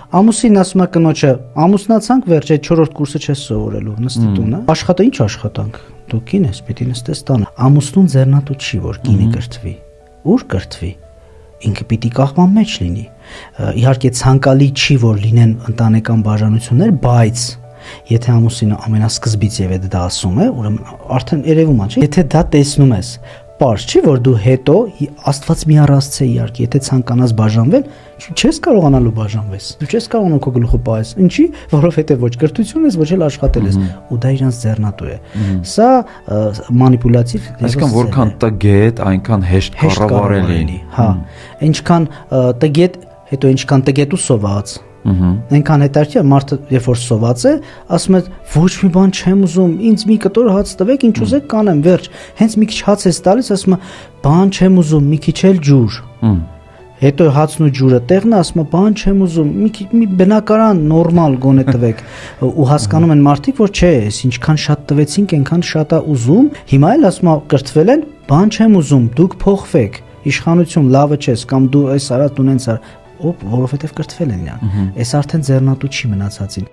Ամուսին ասում է կնոջը, ամուսնացանք, վերջ այդ 4-րդ կուրսը չես սովորելու, նստի տունը։ Ինչ աշխատանք։ Դու կին ես, պիտի նստես տանը։ Ամուսնուն ձեռնատու չի, որ կինը կրթվի։ Ուր կրթվի։ Ինքը պիտի կաղման մեջ լինի։ Իհարկե ցանկալի չի, որ լինեն ընտանեկան բաժանություններ, բայց եթե ամուսինը ամենասկզբից եւ դա ասում է, ուրեմն արդեն երևում է, չէ՞։ Եթե դա տեսնում ես, պարզ չի, որ դու հետո Աստված մի առասցե իհարկե, եթե ցանկանաս բաժանվել, չես կարողանալու բաժանվես։ Դու չես կարողանա քո գլուխը պահես։ Ինչի՞, որովհետեւ ոչ կրթություն ես, ոչ էլ աշխատել ես, ու դա իրանց ձեռնատու է։ Սա մանիպուլյատիվ, այսինքն որքան տգետ, այնքան հեշտ կառավարելի։ Հա, ինչքան տգետ, հետո ինչքան տգետ ու սոված։ Այնքան հետաքրքիր մարդը երբ որ սոված է, ասում է ոչ մի բան չեմ ուզում, ինձ մի կտոր հաց տվեք, ինչ ուզեք կանեմ, վերջ։ Հենց մի քիչ հաց ես տալիս, ասում է բան չեմ ուզում, մի քիչ էլ ջուր։ Հետո հացն ու ջուրը տեղն է, ասում է բան չեմ ուզում, մի բնակարան նորմալ գոնե տվեք։ Ու հասկանում են մարդիկ, որ չէ, ես ինչքան շատ տվեցինք, այնքան շատ է ուզում։ Հիմա էլ ասում է կրթվել են, բան չեմ ուզում, դուք փոխվեք։ Իշխանություն լավը չես, կամ դու այս արա, դու նենց արա, որովհետև կրթվել են իրան։ Այս արդեն ձեռնատու չի մնացածին։